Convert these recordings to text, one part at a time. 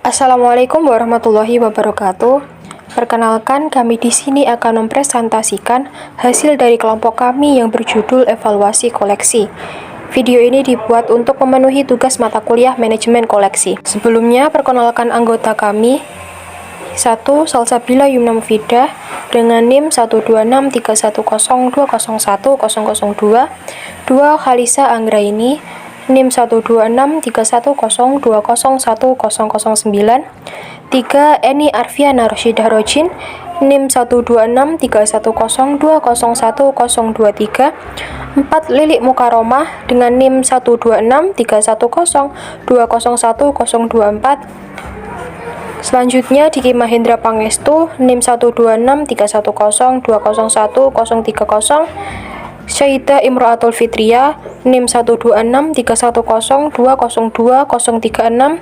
Assalamualaikum warahmatullahi wabarakatuh. Perkenalkan, kami di sini akan mempresentasikan hasil dari kelompok kami yang berjudul Evaluasi Koleksi. Video ini dibuat untuk memenuhi tugas mata kuliah Manajemen Koleksi. Sebelumnya, perkenalkan anggota kami. 1. Salsabila Yumna Mufidah dengan NIM 1263102010002. 2. Khalisa Anggraini NIM 1263102010009. 3. Eni Arfiana Rosyidah Rojin NIM 1263102010023. 4. Lilik Mukaromah dengan NIM 1263102010024. Selanjutnya Diki Mahendra Pangestu NIM 1263102010030. Syahida Imro'atul Fitria NIM 12631020236.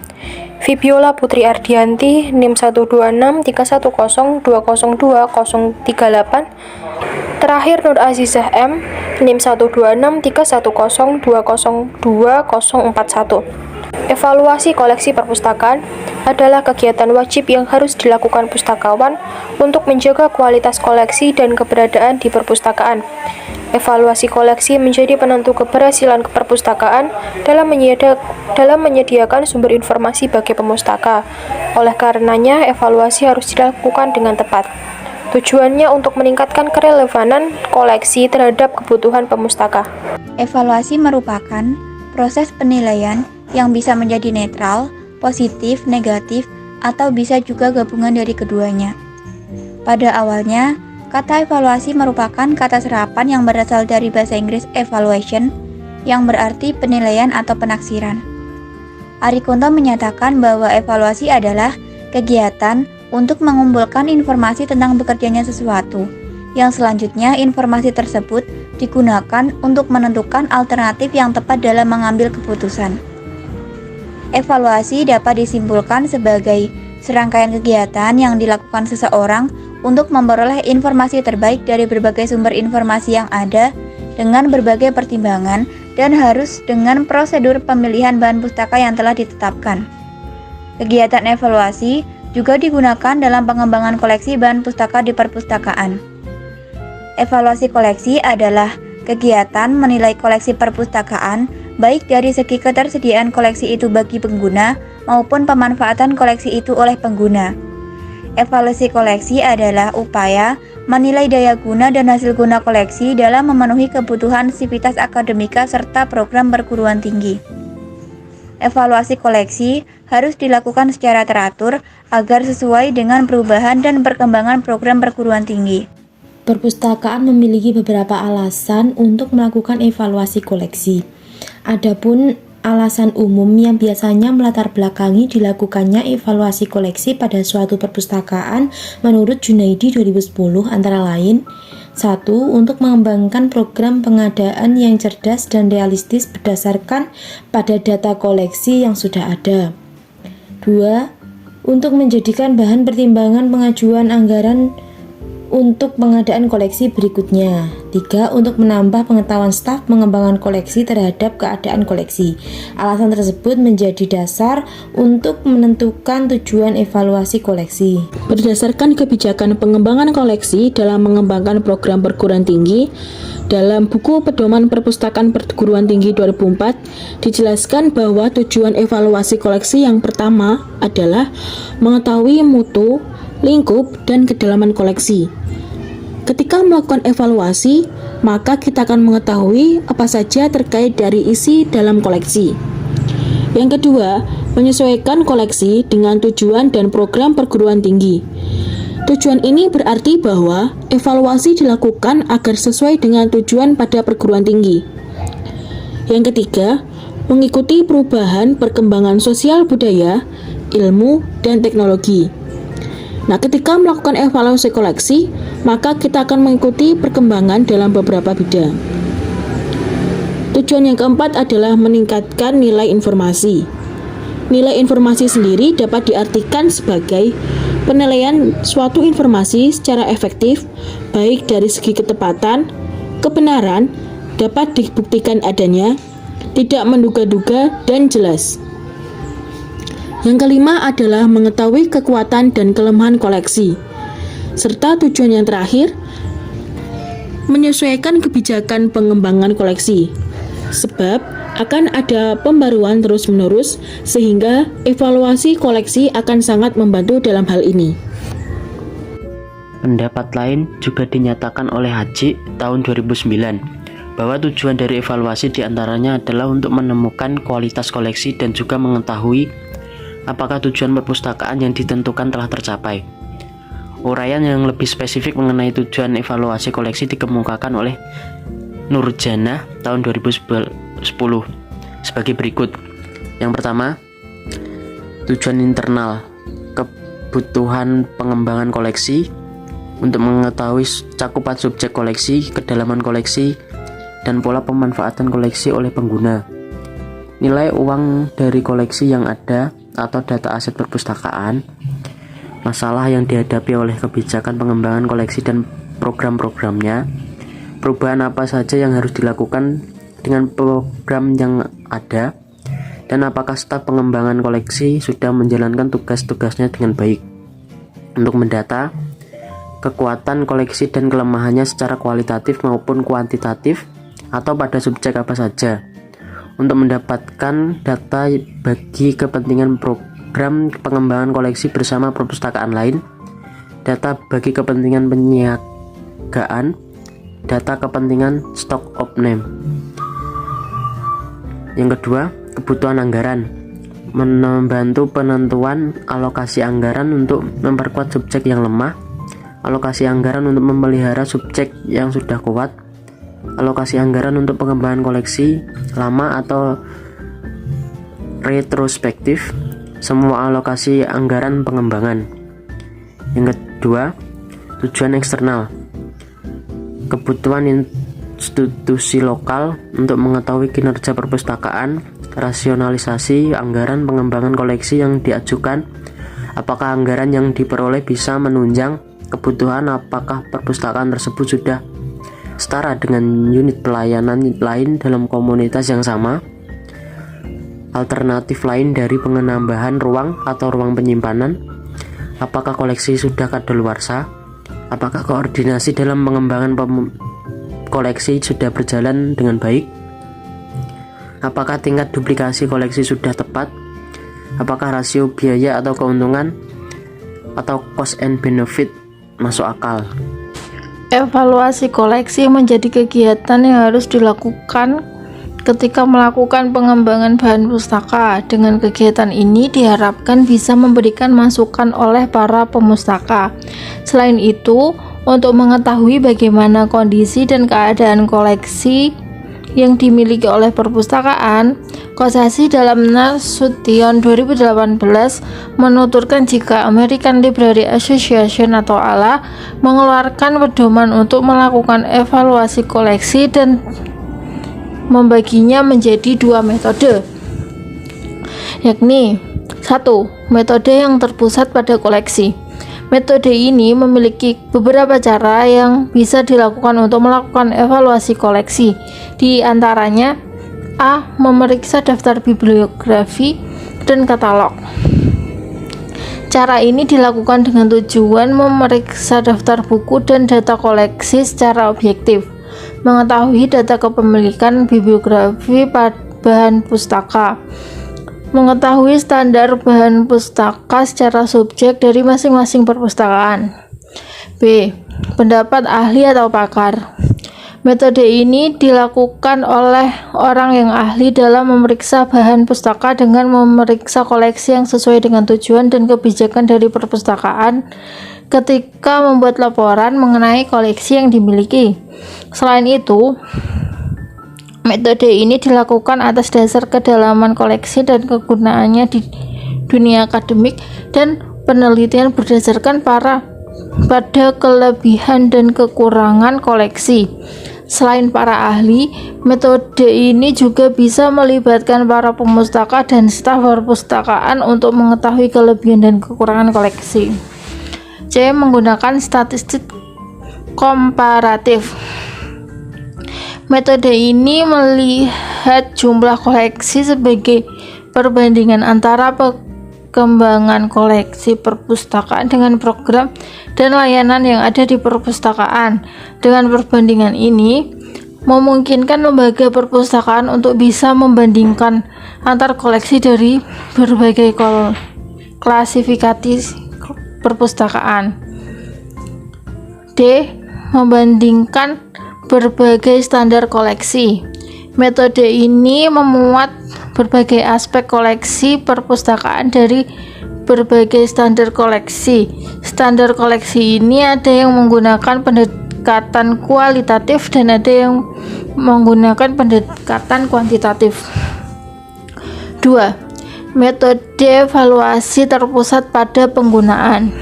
Fibiola Putri Ardianti NIM 12631020238. Terakhir Nur Azizah M NIM 12631020241. Evaluasi koleksi perpustakaan adalah kegiatan wajib yang harus dilakukan pustakawan untuk menjaga kualitas koleksi dan keberadaan di perpustakaan. Evaluasi koleksi menjadi penentu keberhasilan perpustakaan dalam menyediakan sumber informasi bagi pemustaka. Oleh karenanya, evaluasi harus dilakukan dengan tepat. Tujuannya untuk meningkatkan kerelevanan koleksi terhadap kebutuhan pemustaka. Evaluasi merupakan proses penilaian yang bisa menjadi netral, positif, negatif, atau bisa juga gabungan dari keduanya. Pada awalnya, kata evaluasi merupakan kata serapan yang berasal dari bahasa Inggris evaluation, yang berarti penilaian atau penaksiran. Arikunto menyatakan bahwa evaluasi adalah kegiatan untuk mengumpulkan informasi tentang bekerjanya sesuatu, yang selanjutnya informasi tersebut digunakan untuk menentukan alternatif yang tepat dalam mengambil keputusan. Evaluasi dapat disimpulkan sebagai serangkaian kegiatan yang dilakukan seseorang untuk memperoleh informasi terbaik dari berbagai sumber informasi yang ada dengan berbagai pertimbangan dan harus dengan prosedur pemilihan bahan pustaka yang telah ditetapkan. Kegiatan evaluasi juga digunakan dalam pengembangan koleksi bahan pustaka di perpustakaan. Evaluasi koleksi adalah kegiatan menilai koleksi perpustakaan baik dari segi ketersediaan koleksi itu bagi pengguna maupun pemanfaatan koleksi itu oleh pengguna. Evaluasi koleksi adalah upaya menilai daya guna dan hasil guna koleksi dalam memenuhi kebutuhan sivitas akademika serta program perguruan tinggi. Evaluasi koleksi harus dilakukan secara teratur agar sesuai dengan perubahan dan perkembangan program perguruan tinggi. Perpustakaan memiliki beberapa alasan untuk melakukan evaluasi koleksi. Adapun alasan umum yang biasanya melatar belakangi dilakukannya evaluasi koleksi pada suatu perpustakaan menurut Junaidi 2010 antara lain: 1. Untuk mengembangkan program pengadaan yang cerdas dan realistis berdasarkan pada data koleksi yang sudah ada. 2. Untuk menjadikan bahan pertimbangan pengajuan anggaran untuk pengadaan koleksi berikutnya. 3. Untuk menambah pengetahuan staf pengembangan koleksi terhadap keadaan koleksi. Alasan tersebut menjadi dasar untuk menentukan tujuan evaluasi koleksi. Berdasarkan kebijakan pengembangan koleksi dalam mengembangkan program perguruan tinggi, dalam buku Pedoman Perpustakaan Perguruan Tinggi 2004 dijelaskan bahwa tujuan evaluasi koleksi yang pertama adalah mengetahui mutu, lingkup, dan kedalaman koleksi. Ketika melakukan evaluasi, maka kita akan mengetahui apa saja terkait dari isi dalam koleksi. Yang kedua, menyesuaikan koleksi dengan tujuan dan program perguruan tinggi. Tujuan ini berarti bahwa evaluasi dilakukan agar sesuai dengan tujuan pada perguruan tinggi. Yang ketiga, mengikuti perubahan perkembangan sosial budaya, ilmu, dan teknologi. Nah, ketika melakukan evaluasi koleksi, maka kita akan mengikuti perkembangan dalam beberapa bidang. Tujuan yang keempat adalah meningkatkan nilai informasi. Nilai informasi sendiri dapat diartikan sebagai penilaian suatu informasi secara efektif, baik dari segi ketepatan, kebenaran, dapat dibuktikan adanya, tidak menduga-duga, dan jelas. Yang kelima adalah mengetahui kekuatan dan kelemahan koleksi. Serta tujuan yang terakhir, menyesuaikan kebijakan pengembangan koleksi. Sebab akan ada pembaruan terus-menerus sehingga evaluasi koleksi akan sangat membantu dalam hal ini. Pendapat lain juga dinyatakan oleh Haji tahun 2009 bahwa tujuan dari evaluasi diantaranya adalah untuk menemukan kualitas koleksi dan juga mengetahui apakah tujuan perpustakaan yang ditentukan telah tercapai. Uraian yang lebih spesifik mengenai tujuan evaluasi koleksi dikemukakan oleh Nurjana tahun 2010 sebagai berikut. Yang pertama, tujuan internal, kebutuhan pengembangan koleksi untuk mengetahui cakupan subjek koleksi, kedalaman koleksi, dan pola pemanfaatan koleksi oleh pengguna. Nilai uang dari koleksi yang ada atau data aset perpustakaan, masalah yang dihadapi oleh kebijakan pengembangan koleksi dan program-programnya, perubahan apa saja yang harus dilakukan dengan program yang ada, dan apakah staf pengembangan koleksi sudah menjalankan tugas-tugasnya dengan baik untuk mendata kekuatan koleksi dan kelemahannya secara kualitatif maupun kuantitatif atau pada subjek apa saja, untuk mendapatkan data bagi kepentingan program pengembangan koleksi bersama perpustakaan lain, data bagi kepentingan penyiagaan, data kepentingan stock of name. Yang kedua, kebutuhan anggaran, membantu penentuan alokasi anggaran untuk memperkuat subjek yang lemah, alokasi anggaran untuk memelihara subjek yang sudah kuat, alokasi anggaran untuk pengembangan koleksi lama atau retrospektif, semua alokasi anggaran pengembangan. Yang kedua, tujuan eksternal, kebutuhan institusi lokal untuk mengetahui kinerja perpustakaan, rasionalisasi anggaran pengembangan koleksi yang diajukan, apakah anggaran yang diperoleh bisa menunjang kebutuhan, apakah perpustakaan tersebut sudah setara dengan unit pelayanan lain dalam komunitas yang sama, alternatif lain dari penambahan ruang atau ruang penyimpanan, apakah koleksi sudah kadaluarsa, apakah koordinasi dalam pengembangan koleksi sudah berjalan dengan baik, apakah tingkat duplikasi koleksi sudah tepat, apakah rasio biaya atau keuntungan atau cost and benefit masuk akal. Evaluasi koleksi menjadi kegiatan yang harus dilakukan ketika melakukan pengembangan bahan pustaka. Dengan kegiatan ini diharapkan bisa memberikan masukan oleh para pemustaka. Selain itu, untuk mengetahui bagaimana kondisi dan keadaan koleksi yang dimiliki oleh perpustakaan, Kosasi dalam Nasution 2018 menuturkan jika American Library Association atau ALA mengeluarkan pedoman untuk melakukan evaluasi koleksi dan membaginya menjadi dua metode, yakni 1. Metode yang terpusat pada koleksi. Metode ini memiliki beberapa cara yang bisa dilakukan untuk melakukan evaluasi koleksi. Di antaranya A. Memeriksa daftar bibliografi dan katalog. Cara ini dilakukan dengan tujuan memeriksa daftar buku dan data koleksi secara objektif, mengetahui data kepemilikan bibliografi bahan pustaka, mengetahui standar bahan pustaka secara subjek dari masing-masing perpustakaan. B. Pendapat ahli atau pakar. Metode ini dilakukan oleh orang yang ahli dalam memeriksa bahan pustaka dengan memeriksa koleksi yang sesuai dengan tujuan dan kebijakan dari perpustakaan ketika membuat laporan mengenai koleksi yang dimiliki. Selain itu, metode ini dilakukan atas dasar kedalaman koleksi dan kegunaannya di dunia akademik dan penelitian berdasarkan pada kelebihan dan kekurangan koleksi. Selain para ahli, metode ini juga bisa melibatkan para pemustaka dan staf perpustakaan untuk mengetahui kelebihan dan kekurangan koleksi. C. Menggunakan statistik komparatif. Metode ini melihat jumlah koleksi sebagai perbandingan antara perkembangan koleksi perpustakaan dengan program dan layanan yang ada di perpustakaan. Dengan perbandingan ini, memungkinkan lembaga perpustakaan untuk bisa membandingkan antar koleksi dari berbagai klasifikasi perpustakaan. D. Membandingkan berbagai standar koleksi. Metode ini memuat berbagai aspek koleksi perpustakaan dari berbagai standar koleksi. Standar koleksi ini ada yang menggunakan pendekatan kualitatif dan ada yang menggunakan pendekatan kuantitatif. 2. Metode evaluasi terpusat pada penggunaan.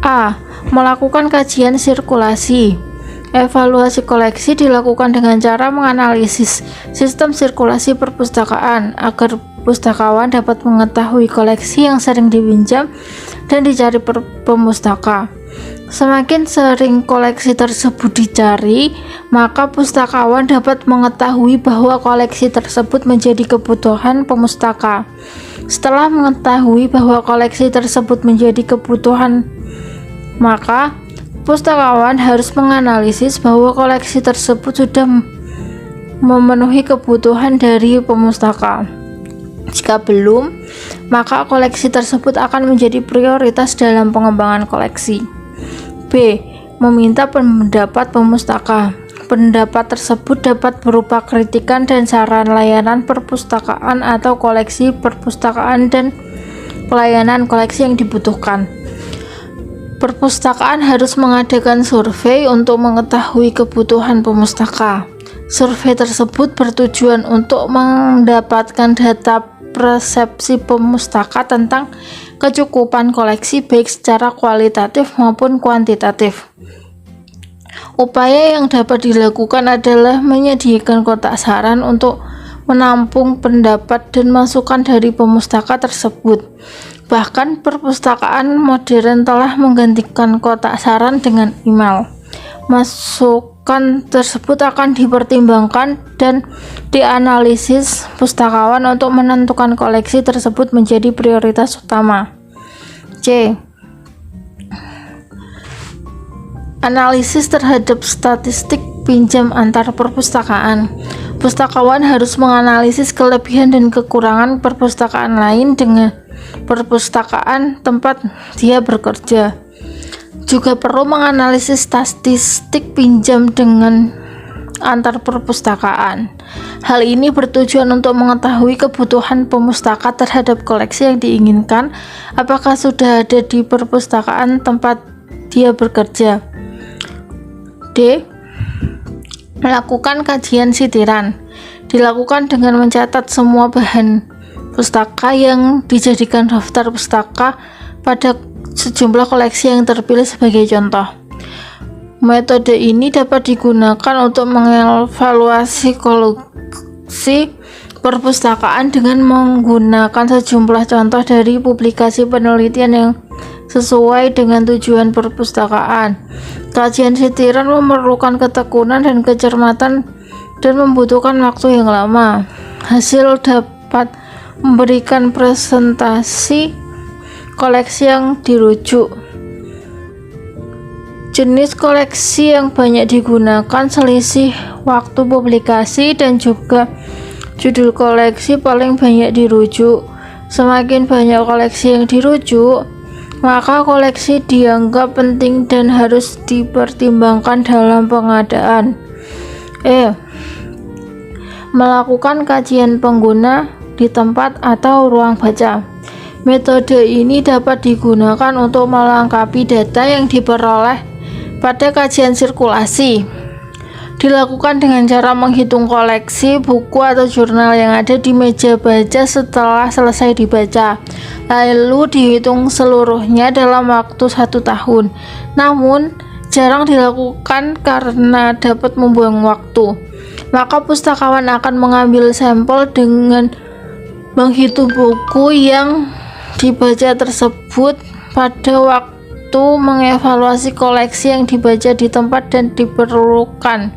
A. Melakukan kajian sirkulasi. Evaluasi koleksi dilakukan dengan cara menganalisis sistem sirkulasi perpustakaan agar pustakawan dapat mengetahui koleksi yang sering dipinjam dan dicari pemustaka. Semakin sering koleksi tersebut dicari, maka pustakawan dapat mengetahui bahwa koleksi tersebut menjadi kebutuhan pemustaka. Setelah mengetahui bahwa koleksi tersebut menjadi kebutuhan, maka pustakawan harus menganalisis bahwa koleksi tersebut sudah memenuhi kebutuhan dari pemustaka. Jika belum, maka koleksi tersebut akan menjadi prioritas dalam pengembangan koleksi. B. Meminta pendapat pemustaka. Pendapat tersebut dapat berupa kritikan dan saran layanan perpustakaan atau koleksi perpustakaan dan pelayanan koleksi yang dibutuhkan. Perpustakaan harus mengadakan survei untuk mengetahui kebutuhan pemustaka. Survei tersebut bertujuan untuk mendapatkan data persepsi pemustaka tentang kecukupan koleksi baik secara kualitatif maupun kuantitatif. Upaya yang dapat dilakukan adalah menyediakan kotak saran untuk menampung pendapat dan masukan dari pemustaka tersebut. Bahkan perpustakaan modern telah menggantikan kotak saran dengan email. Masukan tersebut akan dipertimbangkan dan dianalisis pustakawan untuk menentukan koleksi tersebut menjadi prioritas utama. C. Analisis terhadap statistik pinjam antar perpustakaan. Pustakawan harus menganalisis kelebihan dan kekurangan perpustakaan lain dengan perpustakaan tempat dia bekerja. Juga perlu menganalisis statistik pinjam dengan antar perpustakaan. Hal ini bertujuan untuk mengetahui kebutuhan pemustaka terhadap koleksi yang diinginkan, apakah sudah ada di perpustakaan tempat dia bekerja. D. Melakukan kajian sitiran. Dilakukan dengan mencatat semua bahan pustaka yang dijadikan daftar pustaka pada sejumlah koleksi yang terpilih sebagai contoh. Metode ini dapat digunakan untuk mengevaluasi koleksi perpustakaan dengan menggunakan sejumlah contoh dari publikasi penelitian yang sesuai dengan tujuan perpustakaan. Kajian sitiran memerlukan ketekunan dan kecermatan dan membutuhkan waktu yang lama. Hasil dapat memberikan presentasi koleksi yang dirujuk. Jenis koleksi yang banyak digunakan, selisih waktu publikasi, dan juga judul koleksi paling banyak dirujuk. Semakin banyak koleksi yang dirujuk, maka koleksi dianggap penting dan harus dipertimbangkan dalam pengadaan. E. Melakukan kajian pengguna di tempat atau ruang baca. Metode ini dapat digunakan untuk melengkapi data yang diperoleh pada kajian sirkulasi. Dilakukan dengan cara menghitung koleksi buku atau jurnal yang ada di meja baca setelah selesai dibaca, lalu dihitung seluruhnya dalam waktu 1 tahun. Namun, jarang dilakukan karena dapat membuang waktu. Maka pustakawan akan mengambil sampel dengan menghitung buku yang dibaca tersebut pada waktu mengevaluasi koleksi yang dibaca di tempat dan diperlukan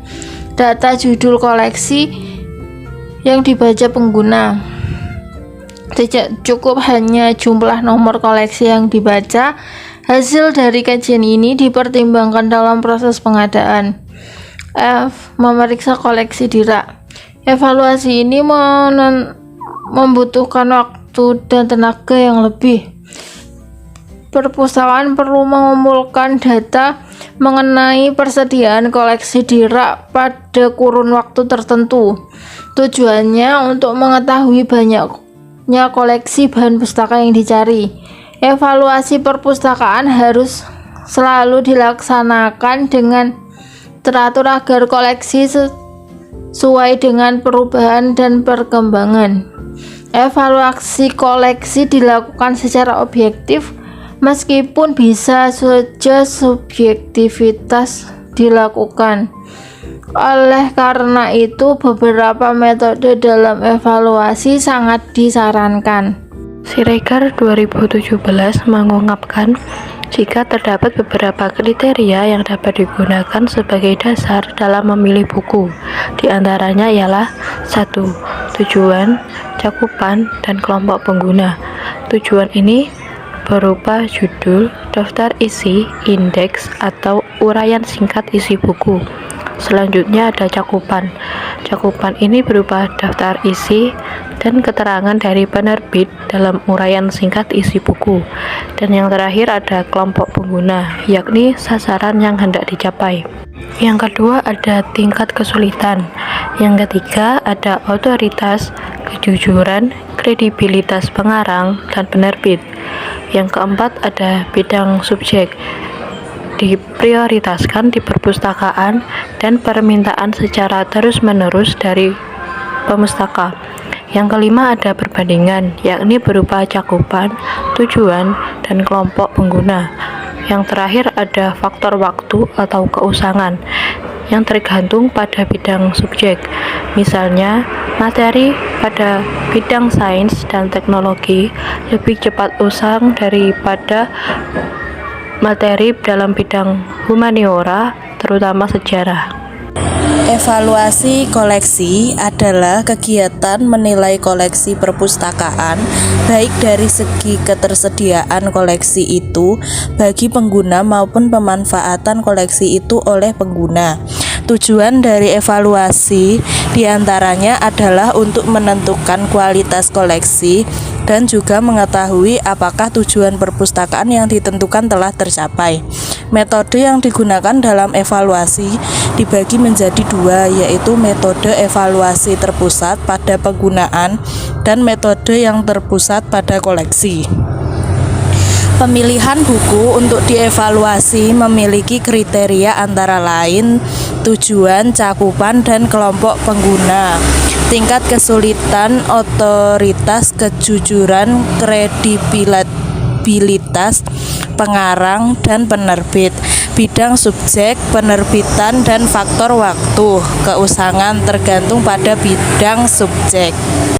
data judul koleksi yang dibaca pengguna. Tidak cukup hanya jumlah nomor koleksi yang dibaca, hasil dari kajian ini dipertimbangkan dalam proses pengadaan. F. Memeriksa koleksi DIRA. Evaluasi ini membutuhkan waktu dan tenaga yang lebih. Perpustakaan perlu mengumpulkan data mengenai persediaan koleksi DIRA pada kurun waktu tertentu. Tujuannya untuk mengetahui banyaknya koleksi bahan pustaka yang dicari. Evaluasi perpustakaan harus selalu dilaksanakan dengan teratur agar koleksi sesuai dengan perubahan dan perkembangan. Evaluasi koleksi dilakukan secara objektif, meskipun bisa saja subjektivitas dilakukan. Oleh karena itu, beberapa metode dalam evaluasi sangat disarankan. Siregar 2017 mengungkapkan jika terdapat beberapa kriteria yang dapat digunakan sebagai dasar dalam memilih buku. Di antaranya ialah 1. Tujuan, cakupan, dan kelompok pengguna. Tujuan ini berupa judul, daftar isi, indeks, atau uraian singkat isi buku. Selanjutnya ada cakupan. Cakupan ini berupa daftar isi dan keterangan dari penerbit dalam uraian singkat isi buku. Dan yang terakhir ada kelompok pengguna, yakni sasaran yang hendak dicapai. Yang kedua ada tingkat kesulitan. Yang ketiga ada otoritas, kejujuran, kredibilitas pengarang dan penerbit. Yang keempat ada bidang subjek, diprioritaskan di perpustakaan dan permintaan secara terus-menerus dari pemustaka. Yang kelima ada perbandingan, yakni berupa cakupan, tujuan, dan kelompok pengguna. Yang terakhir ada faktor waktu atau keusangan yang tergantung pada bidang subjek. Misalnya, materi pada bidang sains dan teknologi lebih cepat usang daripada materi dalam bidang humaniora, terutama sejarah. Evaluasi koleksi adalah kegiatan menilai koleksi perpustakaan, baik dari segi ketersediaan koleksi itu bagi pengguna maupun pemanfaatan koleksi itu oleh pengguna. Tujuan dari evaluasi diantaranya adalah untuk menentukan kualitas koleksi dan juga mengetahui apakah tujuan perpustakaan yang ditentukan telah tercapai. Metode yang digunakan dalam evaluasi dibagi menjadi dua, yaitu metode evaluasi terpusat pada penggunaan dan metode yang terpusat pada koleksi. Pemilihan buku untuk dievaluasi memiliki kriteria antara lain tujuan, cakupan, dan kelompok pengguna, tingkat kesulitan, otoritas, kejujuran, kredibilitas pengarang dan penerbit, bidang subjek, penerbitan, dan faktor waktu. Keusangan tergantung pada bidang subjek.